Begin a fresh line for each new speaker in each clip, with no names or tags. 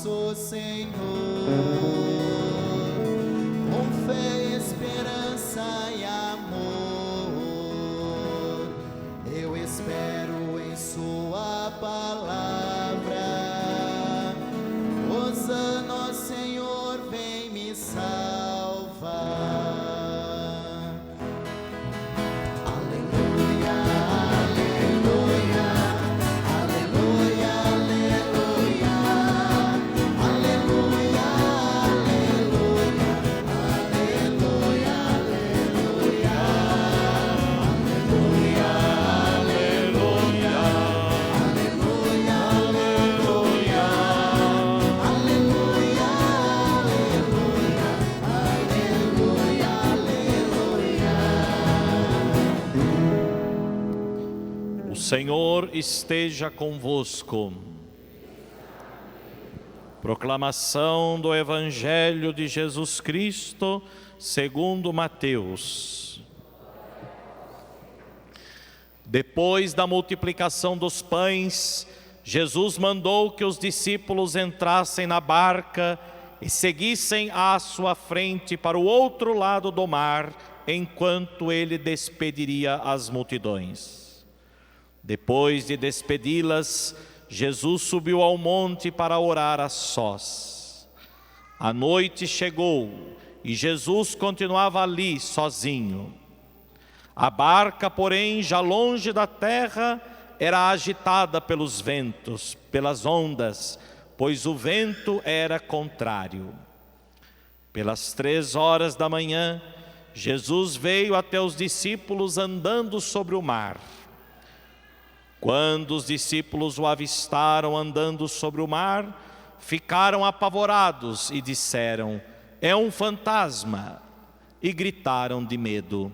nosso Senhor. Com fé, esperança e amor, eu espero em sua palavra. Hosana, Senhor, vem me salvar.
O Senhor esteja convosco. Proclamação do Evangelho de Jesus Cristo segundo Mateus. Depois da multiplicação dos pães, Jesus mandou que os discípulos entrassem na barca e seguissem à sua frente para o outro lado do mar, enquanto ele despediria as multidões. Depois de despedi-las, Jesus subiu ao monte para orar a sós. A noite chegou e Jesus continuava ali sozinho. A barca, porém, já longe da terra, era agitada pelos ventos, pelas ondas, pois o vento era contrário. Pelas 3 horas da manhã, Jesus veio até os discípulos andando sobre o mar. Quando os discípulos o avistaram andando sobre o mar, ficaram apavorados e disseram: "É um fantasma!" e gritaram de medo.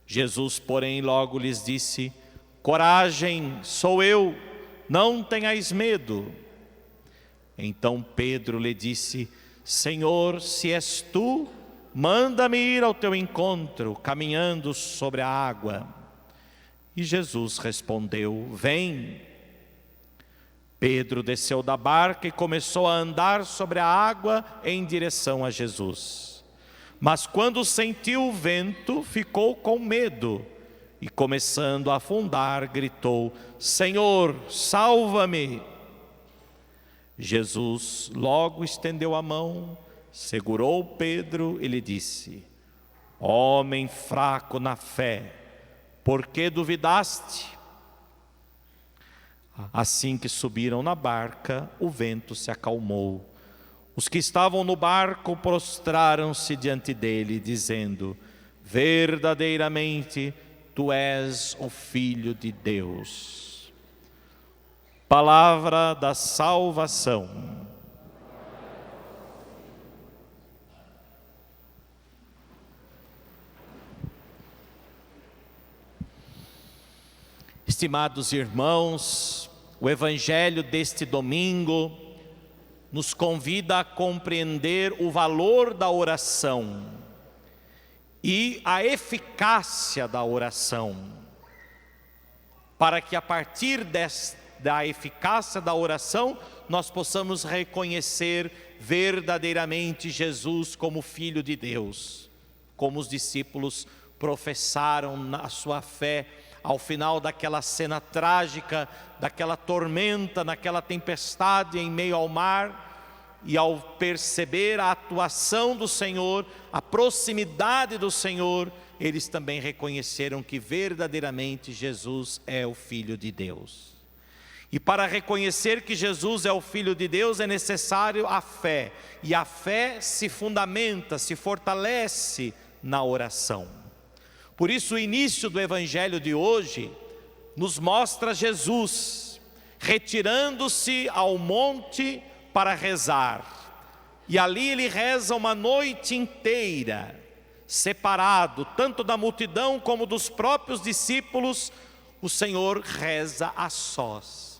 Jesus, porém, logo lhes disse: "Coragem, sou eu, não tenhais medo." Então Pedro lhe disse: "Senhor, se és tu, manda-me ir ao teu encontro, caminhando sobre a água." E Jesus respondeu: "Vem." Pedro desceu da barca e começou a andar sobre a água em direção a Jesus. Mas quando sentiu o vento, ficou com medo e, começando a afundar, gritou: "Senhor, salva-me!" Jesus logo estendeu a mão, segurou Pedro e lhe disse: "Homem fraco na fé, por que duvidaste?" Assim que subiram na barca, o vento se acalmou. Os que estavam no barco prostraram-se diante dele, dizendo: "Verdadeiramente, tu és o Filho de Deus." Palavra da salvação. Estimados irmãos, o Evangelho deste domingo nos convida a compreender o valor da oração e a eficácia da oração, para que a partir da eficácia da oração nós possamos reconhecer verdadeiramente Jesus como Filho de Deus, como os discípulos professaram na sua fé ao final daquela cena trágica, daquela tormenta, naquela tempestade em meio ao mar, e ao perceber a atuação do Senhor, a proximidade do Senhor, eles também reconheceram que verdadeiramente Jesus é o Filho de Deus. E para reconhecer que Jesus é o Filho de Deus é necessário a fé, e a fé se fundamenta, se fortalece na oração. Por isso o início do Evangelho de hoje nos mostra Jesus retirando-se ao monte para rezar. E ali ele reza uma noite inteira, separado tanto da multidão como dos próprios discípulos. O Senhor reza a sós.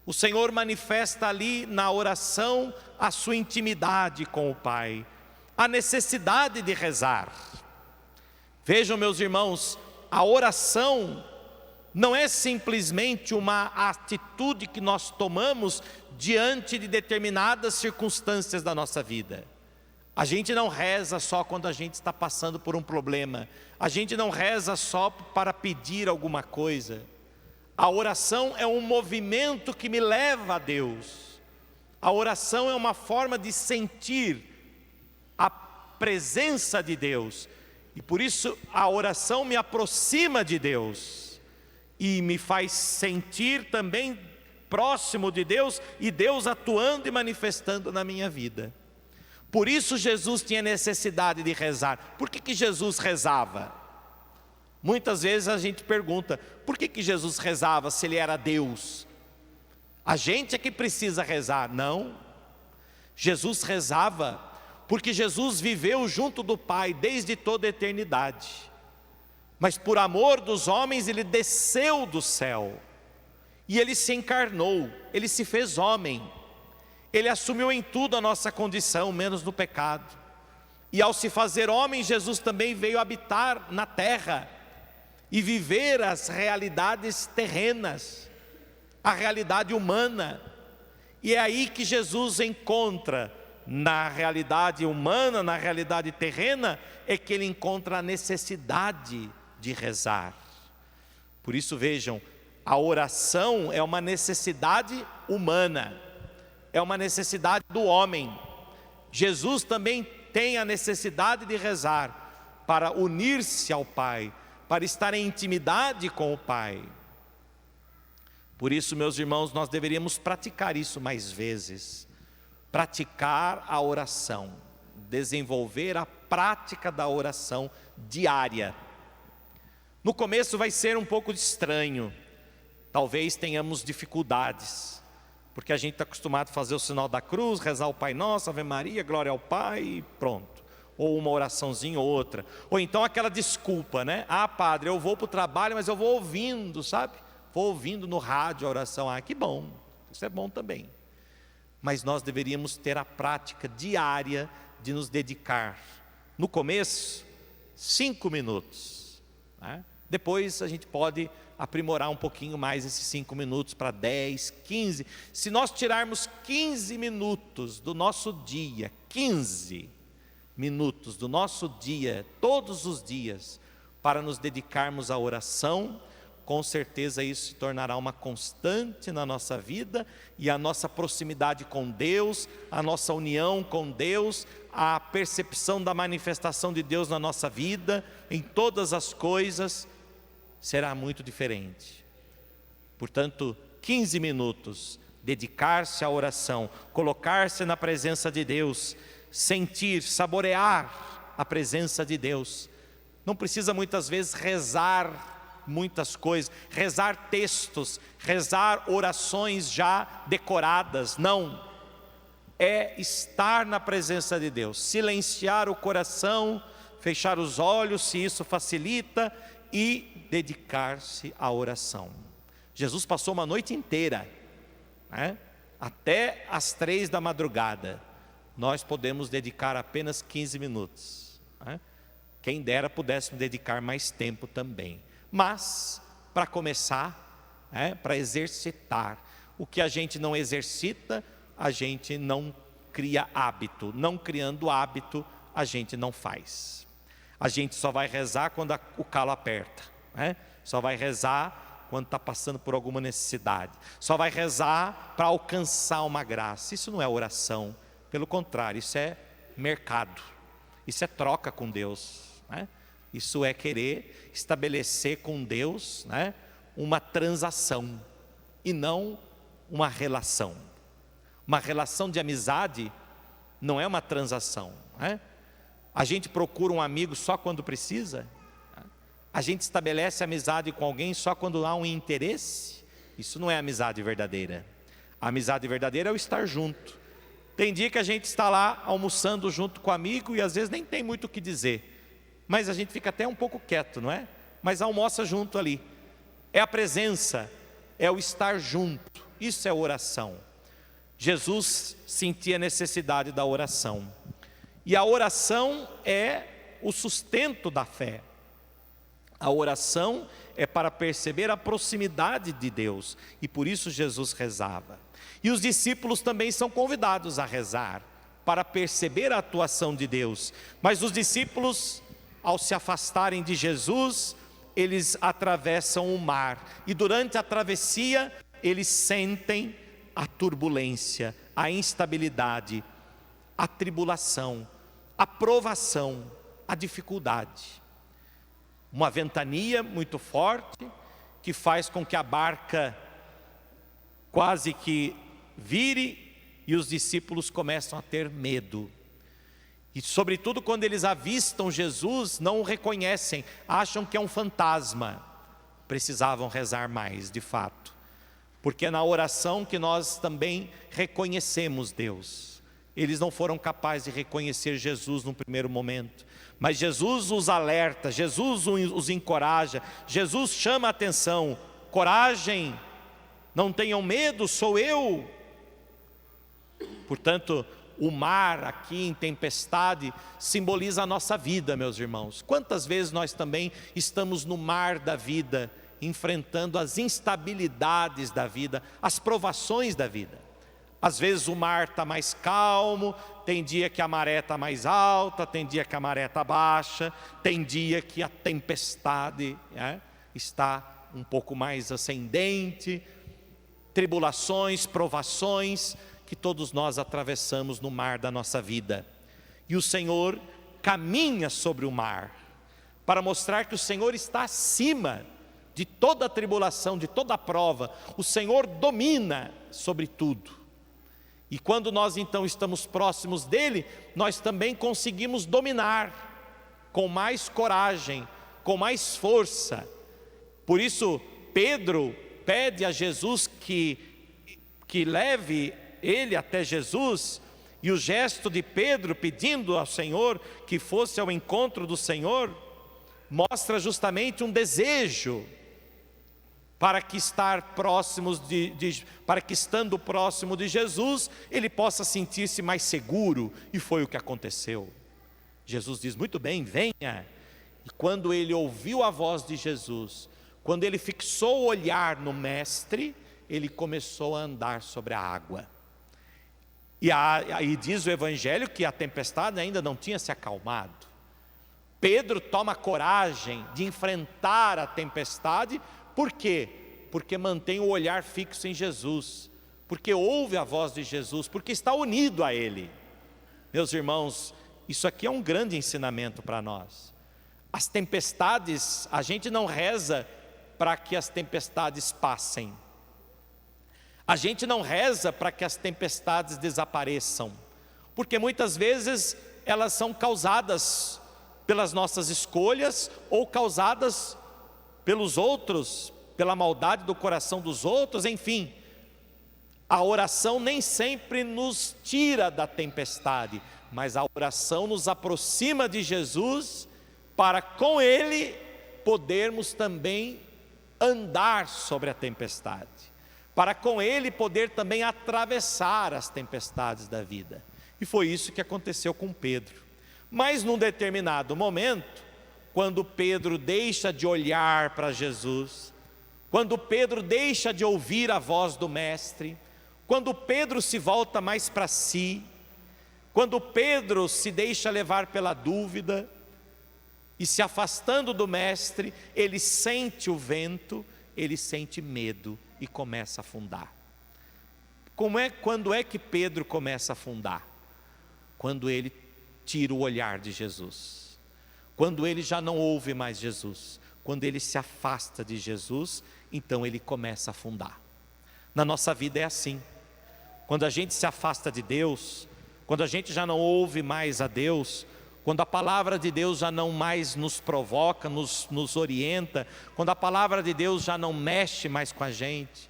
O Senhor manifesta ali na oração a sua intimidade com o Pai, a necessidade de rezar. Vejam, meus irmãos, a oração não é simplesmente uma atitude que nós tomamos diante de determinadas circunstâncias da nossa vida. A gente não reza só quando a gente está passando por um problema. A gente não reza só para pedir alguma coisa. A oração é um movimento que me leva a Deus. A oração é uma forma de sentir a presença de Deus. E por isso a oração me aproxima de Deus. E me faz sentir também próximo de Deus e Deus atuando e manifestando na minha vida. Por isso Jesus tinha necessidade de rezar. Por que Jesus rezava? Muitas vezes a gente pergunta, por que Jesus rezava se ele era Deus? A gente é que precisa rezar. Não. Jesus rezava porque Jesus viveu junto do Pai desde toda a eternidade. Mas por amor dos homens ele desceu do céu. E ele se encarnou, ele se fez homem. Ele assumiu em tudo a nossa condição, menos no pecado. E ao se fazer homem, Jesus também veio habitar na terra e viver as realidades terrenas, a realidade humana. E é aí que Jesus encontra, na realidade humana, na realidade terrena, é que ele encontra a necessidade de rezar. Por isso vejam, a oração é uma necessidade humana. É uma necessidade do homem. Jesus também tem a necessidade de rezar para unir-se ao Pai, para estar em intimidade com o Pai. Por isso, meus irmãos, nós deveríamos praticar isso mais vezes. Praticar a oração, desenvolver a prática da oração diária. No começo vai ser um pouco estranho, talvez tenhamos dificuldades, porque a gente está acostumado a fazer o sinal da cruz, rezar o Pai Nosso, Ave Maria, Glória ao Pai e pronto. Ou uma oraçãozinha ou outra. Ou então aquela desculpa, né? Ah, padre, eu vou para o trabalho, mas eu vou ouvindo, sabe? Vou ouvindo no rádio a oração. Ah, que bom, isso é bom também. Mas nós deveríamos ter a prática diária de nos dedicar. No começo, 5 minutos. Né? Depois a gente pode aprimorar um pouquinho mais esses 5 minutos para 10, 15. Se nós tirarmos 15 minutos do nosso dia, 15 minutos do nosso dia, todos os dias, para nos dedicarmos à oração, com certeza isso se tornará uma constante na nossa vida, e a nossa proximidade com Deus, a nossa união com Deus, a percepção da manifestação de Deus na nossa vida, em todas as coisas, será muito diferente. Portanto, 15 minutos, dedicar-se à oração, colocar-se na presença de Deus, sentir, saborear a presença de Deus. Não precisa muitas vezes rezar muitas coisas, rezar textos, rezar orações já decoradas, não. É estar na presença de Deus, silenciar o coração, fechar os olhos, se isso facilita, e dedicar-se à oração. Jesus passou uma noite inteira, né? Até às 3 da madrugada. Nós podemos dedicar apenas 15 minutos. Né? Quem dera pudéssemos dedicar mais tempo também. Mas, para começar, para exercitar. O que a gente não exercita, a gente não cria hábito. Não criando hábito, a gente não faz. A gente só vai rezar quando o calo aperta. Só vai rezar quando está passando por alguma necessidade. Só vai rezar para alcançar uma graça. Isso não é oração. Pelo contrário, isso é mercado. Isso é troca com Deus. Isso é querer estabelecer com Deus uma transação e não uma relação. Uma relação de amizade não é uma transação. A gente procura um amigo só quando precisa? A gente estabelece amizade com alguém só quando há um interesse? Isso não é amizade verdadeira. A amizade verdadeira é o estar junto. Tem dia que a gente está lá almoçando junto com o amigo e às vezes nem tem muito o que dizer. Mas a gente fica até um pouco quieto, não é? Mas almoça junto ali. É a presença, é o estar junto. Isso é oração. Jesus sentia a necessidade da oração. E a oração é o sustento da fé. A oração é para perceber a proximidade de Deus, e por isso Jesus rezava. E os discípulos também são convidados a rezar, para perceber a atuação de Deus. Mas os discípulos, ao se afastarem de Jesus, eles atravessam o mar, e durante a travessia, eles sentem a turbulência, a instabilidade, a tribulação, a provação, a dificuldade. Uma ventania muito forte, que faz com que a barca quase que vire, e os discípulos começam a ter medo. E sobretudo quando eles avistam Jesus, não o reconhecem, acham que é um fantasma. Precisavam rezar mais, de fato. Porque é na oração que nós também reconhecemos Deus. Eles não foram capazes de reconhecer Jesus no primeiro momento. Mas Jesus os alerta, Jesus os encoraja, Jesus chama a atenção. Coragem, não tenham medo, sou eu. Portanto, o mar aqui em tempestade simboliza a nossa vida, meus irmãos. Quantas vezes nós também estamos no mar da vida, enfrentando as instabilidades da vida, as provações da vida. Às vezes o mar está mais calmo, tem dia que a maré está mais alta, tem dia que a maré está baixa, tem dia que a tempestade está um pouco mais ascendente, tribulações, provações, que todos nós atravessamos no mar da nossa vida. E o Senhor caminha sobre o mar, para mostrar que o Senhor está acima de toda a tribulação, de toda a prova. O Senhor domina sobre tudo. E quando nós então estamos próximos dEle, nós também conseguimos dominar, com mais coragem, com mais força. Por isso Pedro pede a Jesus que leve ele até Jesus, e o gesto de Pedro pedindo ao Senhor que fosse ao encontro do Senhor, mostra justamente um desejo para que para que estando próximo de Jesus, ele possa sentir-se mais seguro, e foi o que aconteceu. Jesus diz: muito bem, venha. E quando ele ouviu a voz de Jesus, quando ele fixou o olhar no mestre, ele começou a andar sobre a água. E aí diz o Evangelho que a tempestade ainda não tinha se acalmado. Pedro toma coragem de enfrentar a tempestade. Por quê? Porque mantém o olhar fixo em Jesus, porque ouve a voz de Jesus, porque está unido a Ele. Meus irmãos, isso aqui é um grande ensinamento para nós. As tempestades, a gente não reza para que as tempestades passem. A gente não reza para que as tempestades desapareçam, porque muitas vezes elas são causadas pelas nossas escolhas, ou causadas pelos outros, pela maldade do coração dos outros, enfim. A oração nem sempre nos tira da tempestade, mas a oração nos aproxima de Jesus, para com Ele podermos também andar sobre a tempestade, para com Ele poder também atravessar as tempestades da vida. E foi isso que aconteceu com Pedro. Mas num determinado momento, quando Pedro deixa de olhar para Jesus, quando Pedro deixa de ouvir a voz do Mestre, quando Pedro se volta mais para si, quando Pedro se deixa levar pela dúvida, e se afastando do Mestre, ele sente o vento, ele sente medo e começa a afundar. Quando é que Pedro começa a afundar? Quando ele tira o olhar de Jesus, quando ele já não ouve mais Jesus, quando ele se afasta de Jesus, então ele começa a afundar. Na nossa vida é assim. Quando a gente se afasta de Deus, quando a gente já não ouve mais a Deus, quando a palavra de Deus já não mais nos provoca, nos orienta, quando a palavra de Deus já não mexe mais com a gente,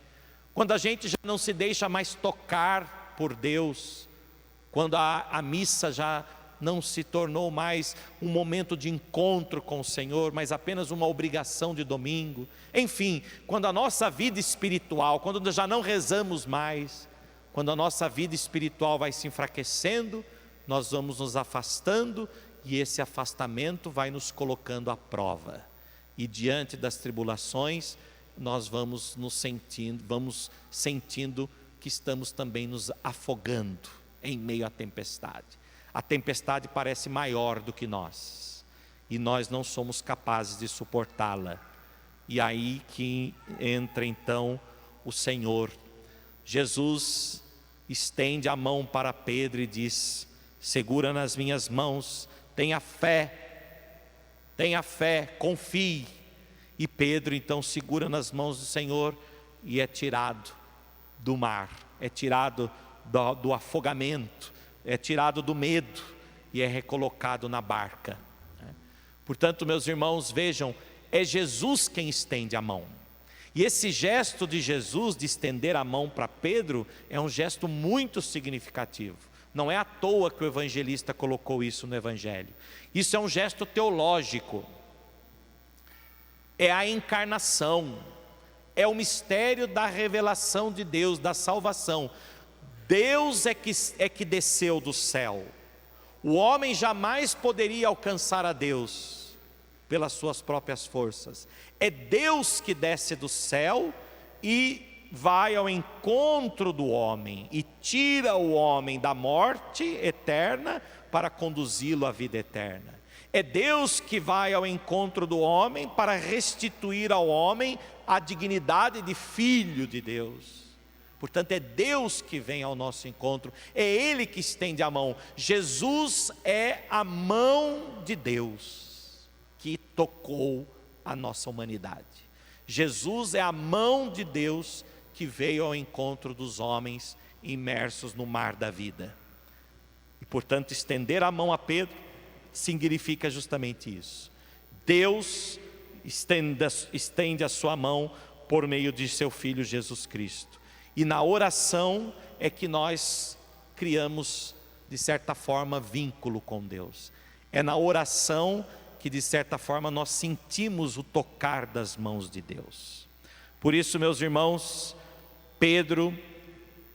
quando a gente já não se deixa mais tocar por Deus, quando a missa já não se tornou mais um momento de encontro com o Senhor, mas apenas uma obrigação de domingo. Enfim, quando a nossa vida espiritual, quando já não rezamos mais, quando a nossa vida espiritual vai se enfraquecendo, nós vamos nos afastando, e esse afastamento vai nos colocando à prova. E diante das tribulações, nós vamos sentindo que estamos também nos afogando em meio à tempestade. A tempestade parece maior do que nós, e nós não somos capazes de suportá-la. E aí que entra então o Senhor. Jesus estende a mão para Pedro e diz: segura nas minhas mãos, tenha fé, confie. E Pedro então segura nas mãos do Senhor e é tirado do mar, é tirado do afogamento, é tirado do medo e é recolocado na barca. Portanto, meus irmãos, vejam, é Jesus quem estende a mão. E esse gesto de Jesus de estender a mão para Pedro é um gesto muito significativo. Não é à toa que o evangelista colocou isso no evangelho. Isso é um gesto teológico. É a encarnação, é o mistério da revelação de Deus, da salvação. Deus é que desceu do céu. O homem jamais poderia alcançar a Deus pelas suas próprias forças. É Deus que desce do céu e vai ao encontro do homem e tira o homem da morte eterna para conduzi-lo à vida eterna. É Deus que vai ao encontro do homem para restituir ao homem a dignidade de filho de Deus. Portanto, é Deus que vem ao nosso encontro, é Ele que estende a mão. Jesus é a mão de Deus que tocou a nossa humanidade. Jesus é a mão de Deus que veio ao encontro dos homens imersos no mar da vida. E, portanto, estender a mão a Pedro significa justamente isso. Deus estende a sua mão por meio de seu Filho Jesus Cristo. E na oração é que nós criamos, de certa forma, vínculo com Deus. É na oração que, de certa forma, nós sentimos o tocar das mãos de Deus. Por isso, meus irmãos, Pedro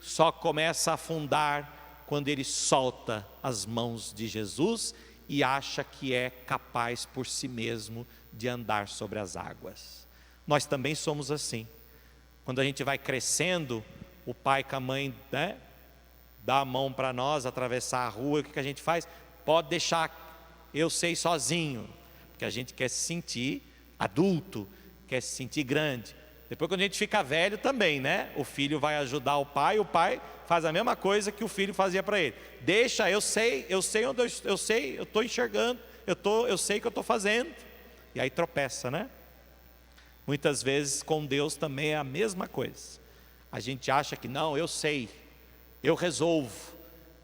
só começa a afundar quando ele solta as mãos de Jesus e acha que é capaz por si mesmo de andar sobre as águas. Nós também somos assim. Quando a gente vai crescendo, o pai com a mãe, dá a mão para nós, atravessar a rua, o que a gente faz? Pode deixar, eu sei sozinho, porque a gente quer se sentir adulto, quer se sentir grande. Depois, quando a gente fica velho também, o filho vai ajudar o pai faz a mesma coisa que o filho fazia para ele. Deixa, eu sei onde eu estou enxergando, eu sei o que eu estou fazendo. E aí tropeça, Muitas vezes com Deus também é a mesma coisa. A gente acha que não, eu sei, eu resolvo,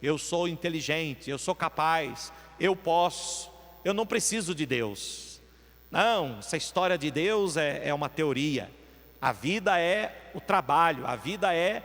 eu sou inteligente, eu sou capaz, eu posso, eu não preciso de Deus. Não, essa história de Deus é uma teoria. A vida é o trabalho, a vida é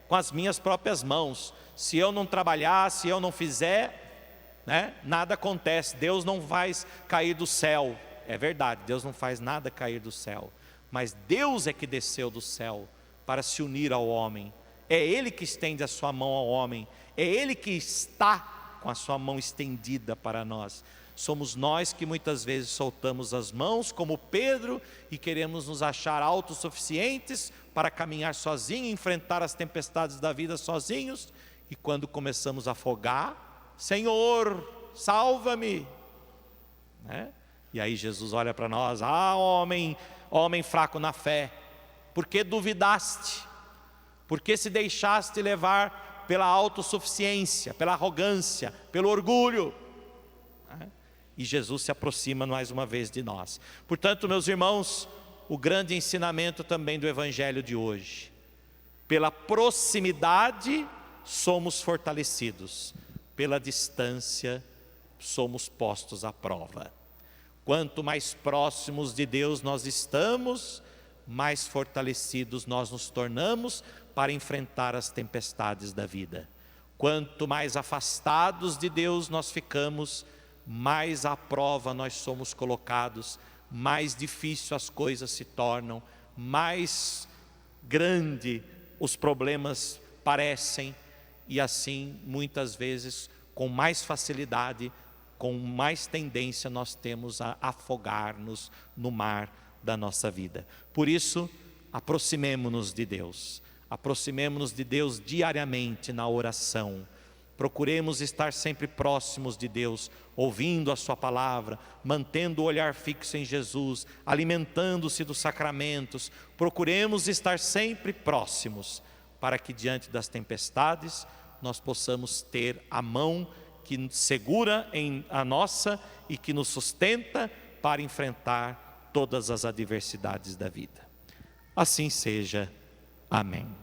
com as minhas próprias mãos. Se eu não trabalhar, se eu não fizer, nada acontece. Deus não faz cair do céu. É verdade, Deus não faz nada cair do céu. Mas Deus é que desceu do céu para se unir ao homem. É Ele que estende a sua mão ao homem. É Ele que está com a sua mão estendida para nós. Somos nós que muitas vezes soltamos as mãos, como Pedro, e queremos nos achar autossuficientes para caminhar sozinhos, enfrentar as tempestades da vida sozinhos. E quando começamos a afogar, Senhor, salva-me. E aí Jesus olha para nós: homem fraco na fé, por que duvidaste? Por que se deixaste levar pela autossuficiência, pela arrogância, pelo orgulho? E Jesus se aproxima mais uma vez de nós. Portanto, meus irmãos, o grande ensinamento também do evangelho de hoje: pela proximidade somos fortalecidos, pela distância somos postos à prova. Quanto mais próximos de Deus nós estamos, mais fortalecidos nós nos tornamos para enfrentar as tempestades da vida. Quanto mais afastados de Deus nós ficamos, mais à prova nós somos colocados, mais difícil as coisas se tornam, mais grande os problemas parecem, e assim muitas vezes com mais facilidade com mais tendência nós temos a afogar-nos no mar da nossa vida. Por isso, aproximemo-nos de Deus. Aproximemo-nos de Deus diariamente na oração. Procuremos estar sempre próximos de Deus, ouvindo a sua palavra, mantendo o olhar fixo em Jesus, alimentando-se dos sacramentos. Procuremos estar sempre próximos, para que diante das tempestades nós possamos ter a mão que segura a nossa e que nos sustenta para enfrentar todas as adversidades da vida. Assim seja. Amém.